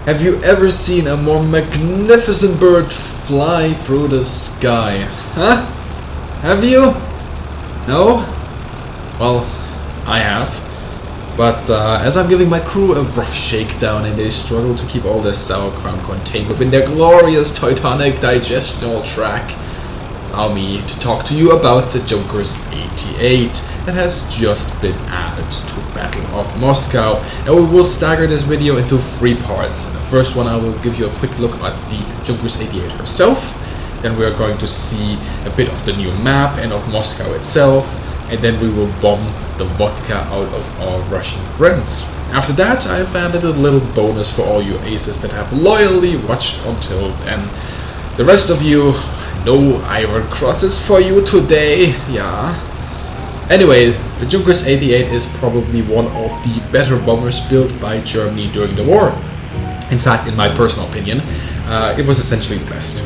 Have you ever seen a more magnificent bird fly through the sky? Huh? Have you? No? Well, I have. But as I'm giving my crew a rough shakedown and they struggle to keep all their sauerkraut contained within their glorious Titanic digestional tract, allow me to talk to you about the JU-88 that has just been added to Battle of Moscow. And we will stagger this video into 3 parts. In the first one I will give you a quick look at the JU-88 herself. Then we are going to see a bit of the new map and of Moscow itself. And then we will bomb the vodka out of our Russian friends. After that, I have added a little bonus for all you aces that have loyally watched until then. The rest of you, no iron crosses for you today, yeah. Anyway, the JU-88 is probably one of the better bombers built by Germany during the war. In fact, in my personal opinion, it was essentially the best.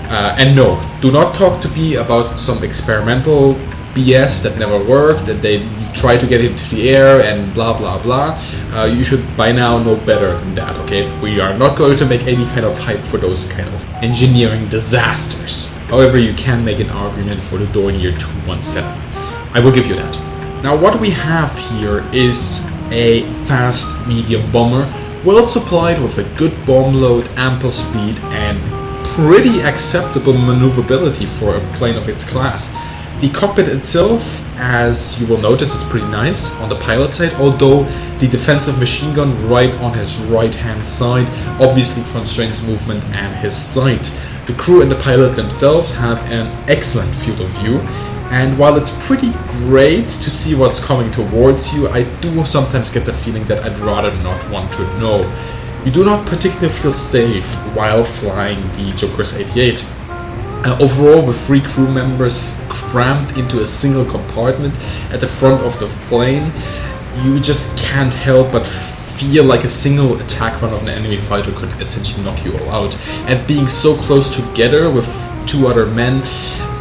And no, do not talk to me about some experimental BS that never worked, that they try to get into the air and blah blah blah. You should by now know better than that, okay? We are not going to make any kind of hype for those kind of engineering disasters. However, you can make an argument for the Dornier 217. I will give you that. Now what we have here is a fast medium bomber, well supplied with a good bomb load, ample speed and pretty acceptable maneuverability for a plane of its class. The cockpit itself, as you will notice, is pretty nice on the pilot side, although the defensive machine gun right on his right hand side obviously constrains movement and his sight. The crew and the pilot themselves have an excellent field of view, and while it's pretty great to see what's coming towards you, I do sometimes get the feeling that I'd rather not want to know. You do not particularly feel safe while flying the JU-88. Overall, with 3 crew members crammed into a single compartment at the front of the plane, you just can't help but feel like a single attack run of an enemy fighter could essentially knock you all out. And being so close together with 2 other men,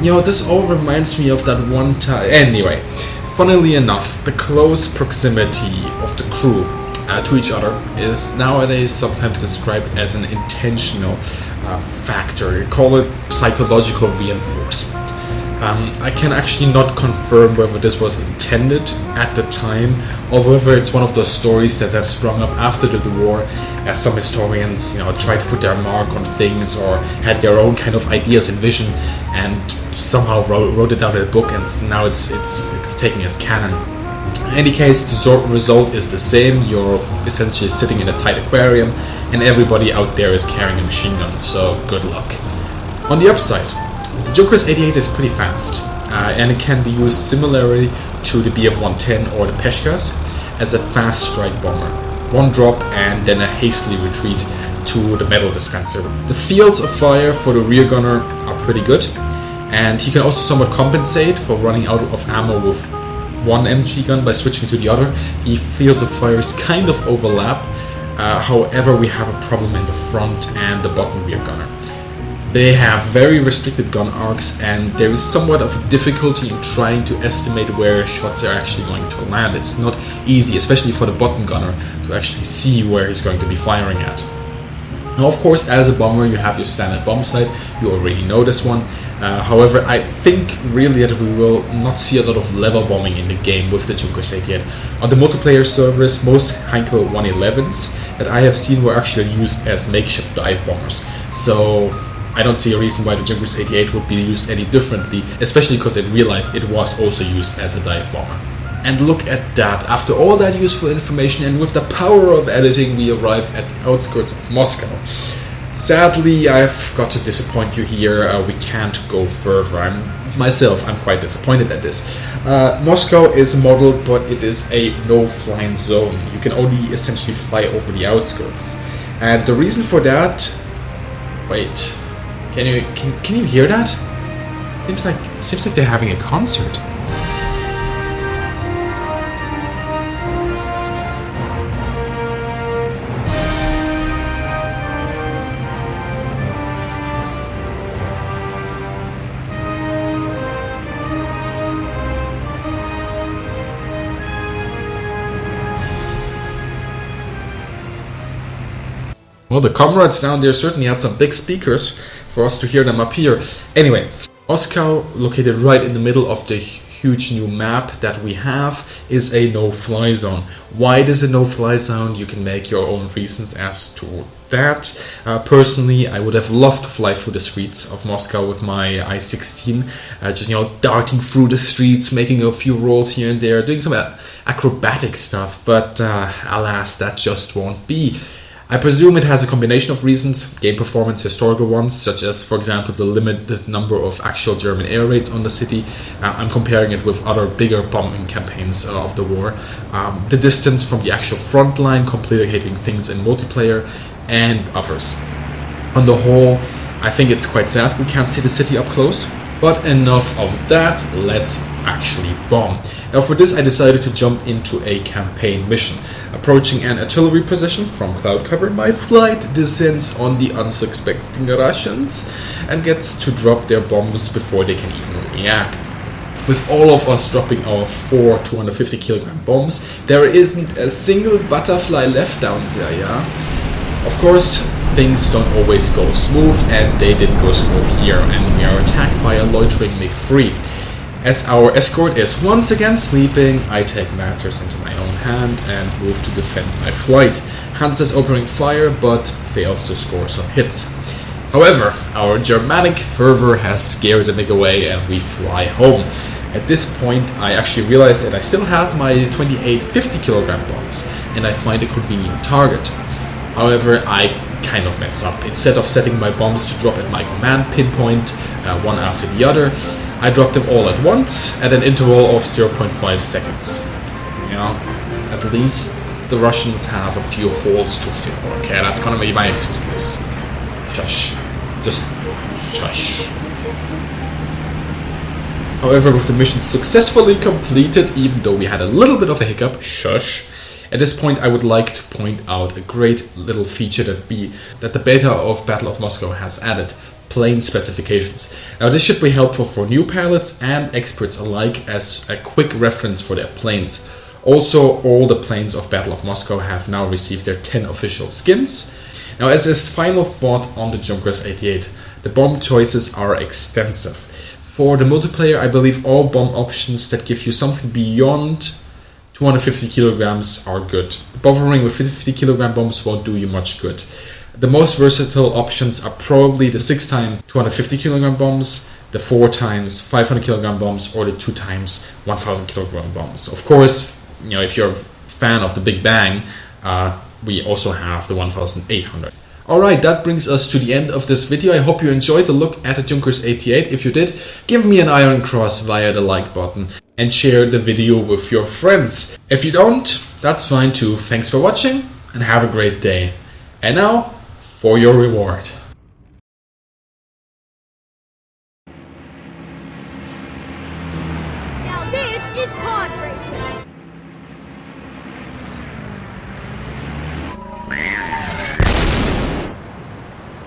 you know, this all reminds me of that one time. Anyway, funnily enough, the close proximity of the crew to each other is nowadays sometimes described as an intentional factor. You call it psychological reinforcement. I can actually not confirm whether this was intended at the time or whether it's one of those stories that have sprung up after the war, as some historians, you know, tried to put their mark on things or had their own kind of ideas and vision and somehow wrote it down in a book, and now it's taken as canon. In any case, the result is the same. You're essentially sitting in a tight aquarium and everybody out there is carrying a machine gun, so good luck. On the upside, the JU-88 is pretty fast, and it can be used similarly to the Bf-110 or the Peshkas as a fast strike bomber. One drop and then a hastily retreat to the metal dispenser. The fields of fire for the rear gunner are pretty good, and he can also somewhat compensate for running out of ammo with one MG gun by switching to the other. The fields of fire kind of overlap. However, we have a problem in the front and the bottom rear gunner. They have very restricted gun arcs, and there is somewhat of a difficulty in trying to estimate where shots are actually going to land. It's not easy, especially for the bottom gunner, to actually see where he's going to be firing at. Now, of course, as a bomber, you have your standard bomb sight. You already know this one. However, I think really that we will not see a lot of level bombing in the game with the JU-88. On the multiplayer servers, most Heinkel 111s that I have seen were actually used as makeshift dive bombers. So I don't see a reason why the JU-88 would be used any differently, especially because in real life it was also used as a dive bomber. And look at that, after all that useful information and with the power of editing, we arrive at the outskirts of Moscow. Sadly, I've got to disappoint you here. We can't go further. I'm quite disappointed at this. Moscow is modeled, but it is a no-flying zone. You can only essentially fly over the outskirts. And the reason for that... Wait, can you hear that? Seems like they're having a concert. Well, the comrades down there certainly had some big speakers for us to hear them up here. Anyway, Moscow, located right in the middle of the huge new map that we have, is a no-fly zone. Why it is a no-fly zone? You can make your own reasons as to that. Personally, I would have loved to fly through the streets of Moscow with my I-16, just, darting through the streets, making a few rolls here and there, doing some acrobatic stuff, but alas, that just won't be. I presume it has a combination of reasons, game performance, historical ones, such as, for example, the limited number of actual German air raids on the city. I'm comparing it with other bigger bombing campaigns of the war. The distance from the actual front line, complicating things in multiplayer, and others. On the whole, I think it's quite sad we can't see the city up close. But enough of that, let's actually bomb. Now for this I decided to jump into a campaign mission. Approaching an artillery position from cloud cover, my flight descends on the unsuspecting Russians and gets to drop their bombs before they can even react. With all of us dropping our 4 250 kilogram bombs, there isn't a single butterfly left down there, yeah? Of course, things don't always go smooth, and they didn't go smooth here, and we are attacked by a loitering MiG-3. As our escort is once again sleeping, I take matters into my own hand and move to defend my flight. Hans is opening fire, but fails to score some hits. However, our Germanic fervor has scared the MiG away, and we fly home. At this point, I actually realize that I still have my 28 50 kilogram bombs, and I find a convenient target. However, I kind of mess up. Instead of setting my bombs to drop at my command pinpoint, one after the other, I drop them all at once at an interval of 0.5 seconds. At least the Russians have a few holes to fill. Okay, that's gonna be my excuse. Shush. Just shush. However, with the mission successfully completed, even though we had a little bit of a hiccup, shush. At this point, I would like to point out a great little feature that the beta of Battle of Moscow has added: plane specifications. Now, this should be helpful for new pilots and experts alike as a quick reference for their planes. Also, all the planes of Battle of Moscow have now received their 10 official skins. Now, as his final thought on the JU-88, the bomb choices are extensive. For the multiplayer, I believe all bomb options that give you something beyond 250 kilograms are good. Bothering with 50 kilogram bombs won't do you much good. The most versatile options are probably the 6x 250 kilogram bombs, the 4x 500 kilogram bombs, or the 2x 1000 kilogram bombs. Of course, if you're a fan of the Big Bang, we also have the 1800. Alright, that brings us to the end of this video. I hope you enjoyed the look at the JU-88. If you did, give me an iron cross via the like button and share the video with your friends. If you don't, that's fine too. Thanks for watching and have a great day. And now, for your reward. Now this is Podracing.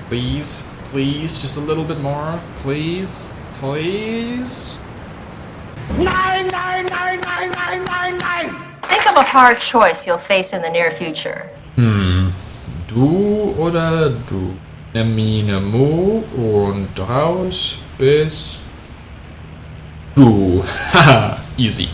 Please, please, just a little bit more. Please, please. Nein, nein, nein, nein, nein, nein, nein! Think of a hard choice you'll face in the near future. Du oder du? Ne Mine Mo und raus bist du. Haha, easy.